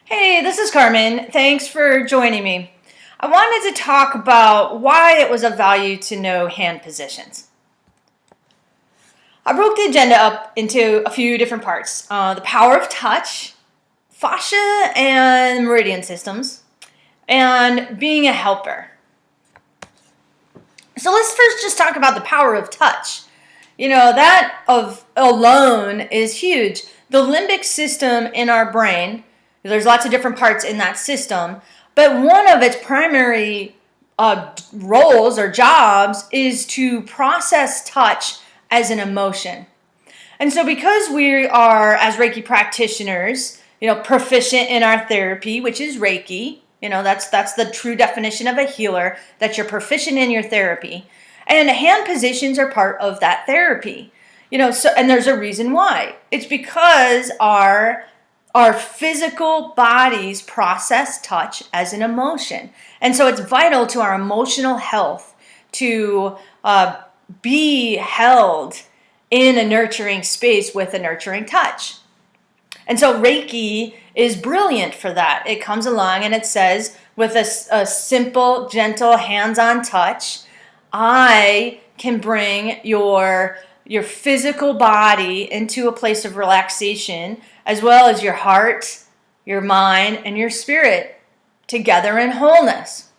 Hey, this is Carmen. Thanks for joining me. I wanted to talk about why it was of value to know hand positions. I broke the agenda up into a few different parts. The power of touch, fascia and meridian systems, and being a helper. So let's first just talk about the power of touch. That of alone is huge. The limbic system in our brain, there's lots of different parts in that system, but one of its primary roles or jobs is to process touch as an emotion. And so because we are, as Reiki practitioners, proficient in our therapy, which is Reiki, that's the true definition of a healer, that you're proficient in your therapy. And hand positions are part of that therapy. And there's a reason why. It's because our physical bodies process touch as an emotion. And so it's vital to our emotional health to be held in a nurturing space with a nurturing touch. And so Reiki is brilliant for that. It comes along and it says, with a simple, gentle, hands-on touch, I can bring your physical body into a place of relaxation, as well as your heart, your mind, and your spirit together in wholeness.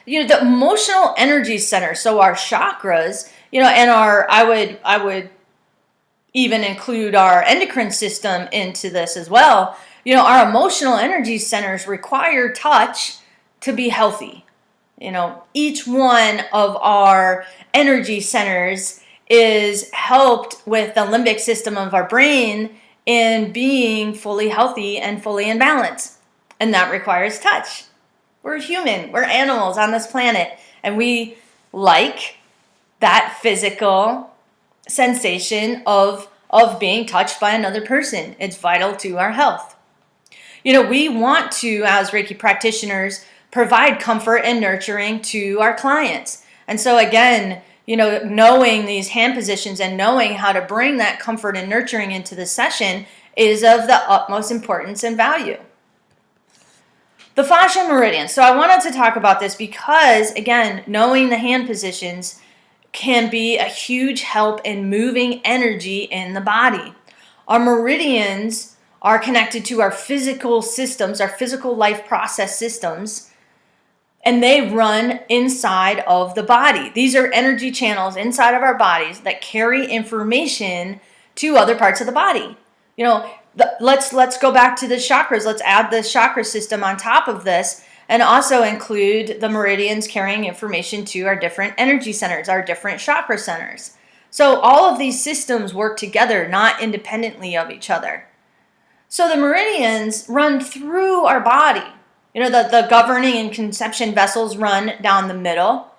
The emotional energy center, so our chakras, and I would even include our endocrine system into this as well. Our emotional energy centers require touch to be healthy. Each one of our energy centers is helped with the limbic system of our brain in being fully healthy and fully in balance. And that requires touch. We're human, we're animals on this planet, and we like that physical sensation of being touched by another person. It's vital to our health. We want to, as Reiki practitioners, provide comfort and nurturing to our clients. And so again, knowing these hand positions and knowing how to bring that comfort and nurturing into the session is of the utmost importance and value. The facial meridian. So I wanted to talk about this because, again, knowing the hand positions can be a huge help in moving energy in the body. Our meridians are connected to our physical systems, our physical life process systems, and they run inside of the body. These are energy channels inside of our bodies that carry information to other parts of the body. Let's go back to the chakras. Let's add the chakra system on top of this and also include the meridians carrying information to our different energy centers, our different chakra centers. So all of these systems work together, not independently of each other. So the meridians run through our body. The governing and conception vessels run down the middle.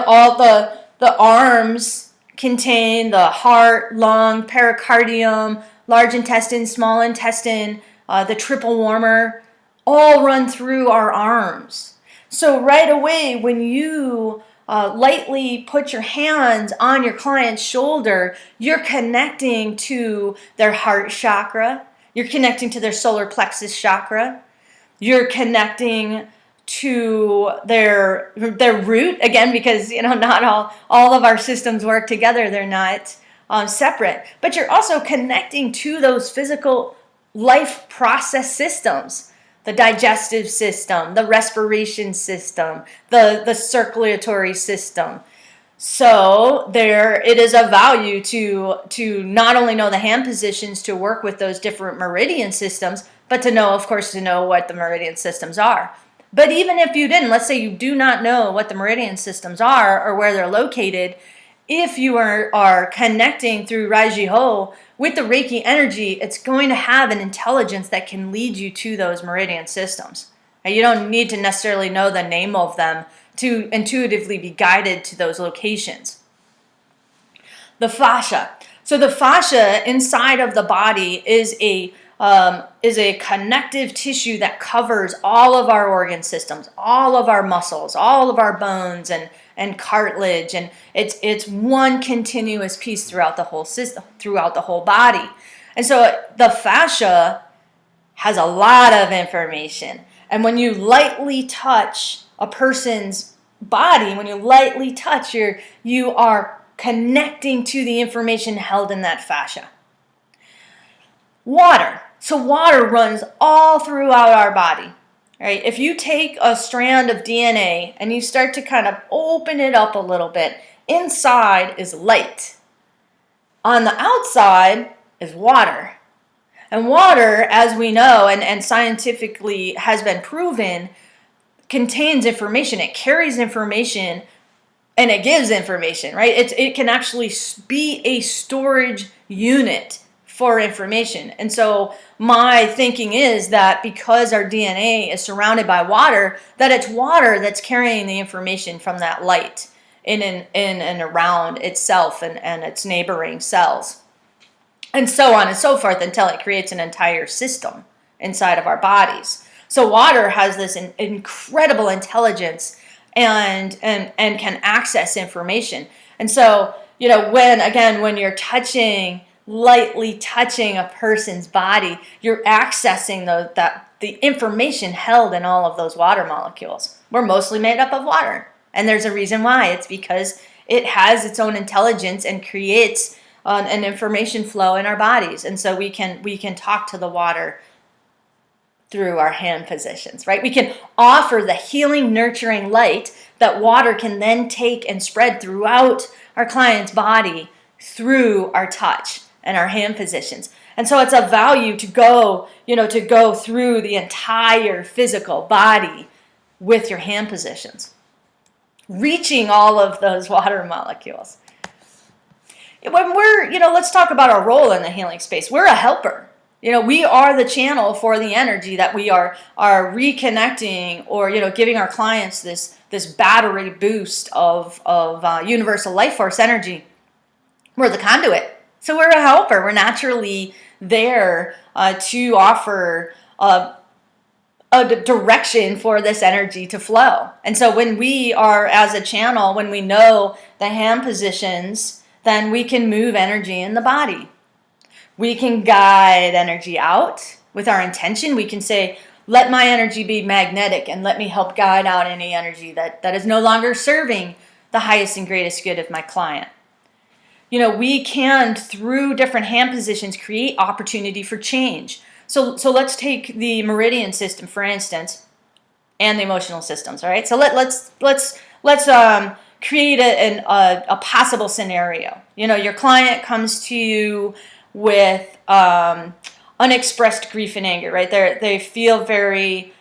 All the arms contain the heart, lung, pericardium, large intestine, small intestine, the triple warmer, all run through our arms. So right away, when you lightly put your hands on your client's shoulder, you're connecting to their heart chakra. You're connecting to their solar plexus chakra. You're connecting to their root, again, because not all of our systems work together. They're not separate. But you're also connecting to those physical life process systems. The digestive system, the respiration system, the circulatory system. So it is of value to not only know the hand positions to work with those different meridian systems, but to know what the meridian systems are. But even if you didn't, let's say you do not know what the meridian systems are or where they're located, if you are connecting through Raiji Ho with the Reiki energy, it's going to have an intelligence that can lead you to those meridian systems. And you don't need to necessarily know the name of them to intuitively be guided to those locations. The fascia. So the fascia inside of the body is a connective tissue that covers all of our organ systems, all of our muscles, all of our bones and cartilage, and it's one continuous piece throughout the whole system, throughout the whole body. And so the fascia has a lot of information. And when you lightly touch a person's body, when you lightly touch, you are connecting to the information held in that fascia. Water. So water runs all throughout our body. Right? If you take a strand of DNA and you start to kind of open it up a little bit, inside is light. On the outside is water. And water, as we know, and scientifically has been proven, contains information. It carries information and it gives information, right? It can actually be a storage unit for information. And so my thinking is that because our DNA is surrounded by water, that it's water that's carrying the information from that light in and around itself and its neighboring cells. And so on and so forth until it creates an entire system inside of our bodies. So water has this incredible intelligence and can access information. And so, when you're lightly touching a person's body, you're accessing the information held in all of those water molecules. We're mostly made up of water. And there's a reason why. It's because it has its own intelligence and creates an information flow in our bodies. And so we can talk to the water through our hand positions, right? We can offer the healing, nurturing light that water can then take and spread throughout our client's body through our touch and our hand positions. And so it's a value to go through the entire physical body with your hand positions, reaching all of those water molecules. When let's talk about our role in the healing space. We're a helper. We are the channel for the energy that we are reconnecting or, giving our clients this battery boost of universal life force energy. We're the conduit. So we're a helper. We're naturally there to offer a direction for this energy to flow. And so when we are as a channel, when we know the hand positions, then we can move energy in the body. We can guide energy out with our intention. We can say, let my energy be magnetic and let me help guide out any energy that is no longer serving the highest and greatest good of my client. We can, through different hand positions, create opportunity for change. So let's take the meridian system, for instance, and the emotional systems, all right? So let's create a possible scenario. Your client comes to you with unexpressed grief and anger, right? They feel very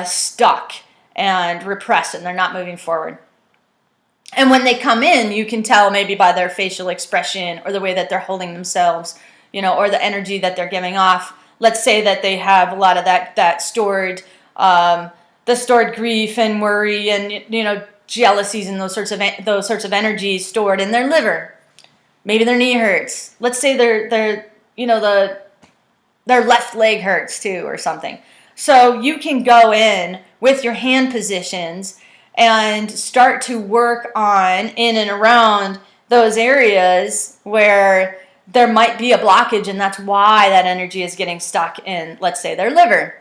stuck and repressed, and they're not moving forward. And when they come in, you can tell maybe by their facial expression or the way that they're holding themselves, or the energy that they're giving off. Let's say that they have a lot of that stored, the stored grief and worry and jealousies and those sorts of energies stored in their liver. Maybe their knee hurts. Let's say their left leg hurts too or something. So you can go in with your hand positions and start to work on in and around those areas where there might be a blockage, and that's why that energy is getting stuck in, let's say, their liver.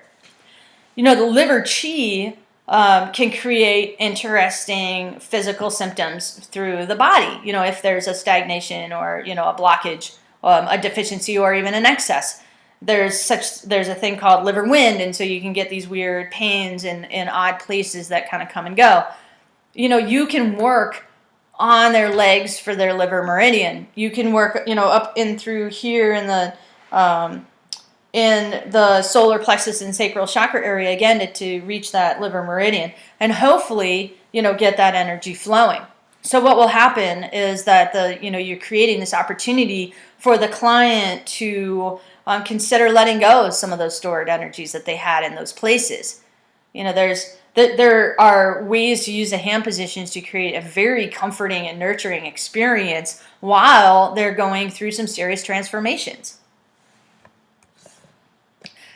The liver chi can create interesting physical symptoms through the body. If there's a stagnation or, a blockage, a deficiency, or even an excess. There's a thing called liver wind, and so you can get these weird pains in odd places that kind of come and go. You can work on their legs for their liver meridian. You can work, up in through here in the solar plexus and sacral chakra area again to reach that liver meridian, and hopefully, get that energy flowing. So what will happen is that you're creating this opportunity for the client to consider letting go of some of those stored energies that they had in those places. There are ways to use the hand positions to create a very comforting and nurturing experience while they're going through some serious transformations.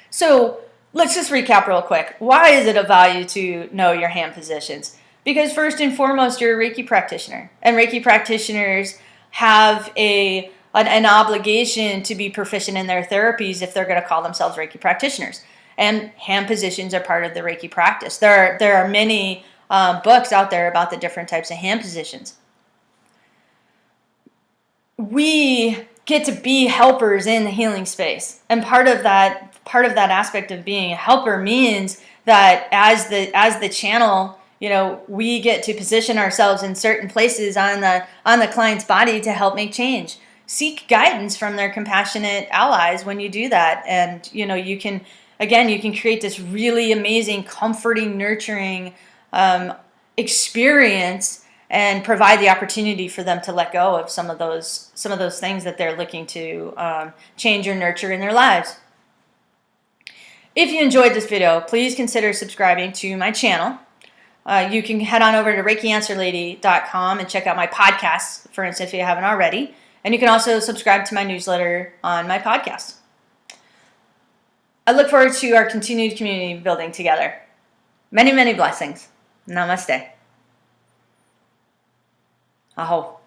So let's just recap real quick. Why is it of value to know your hand positions? Because first and foremost, you're a Reiki practitioner, and Reiki practitioners have an obligation to be proficient in their therapies if they're going to call themselves Reiki practitioners. And hand positions are part of the Reiki practice. There are many books out there about the different types of hand positions. We get to be helpers in the healing space, and part of that aspect of being a helper means that as the channel, we get to position ourselves in certain places on the client's body to help make change. Seek guidance from their compassionate allies when you do that, and you can create this really amazing, comforting, nurturing experience, and provide the opportunity for them to let go of some of those things that they're looking to change or nurture in their lives. If you enjoyed this video, please consider subscribing to my channel. You can head on over to ReikiAnswerLady.com and check out my podcasts, for instance, if you haven't already. And you can also subscribe to my newsletter on my podcast. I look forward to our continued community building together. Many, many blessings. Namaste. Aho.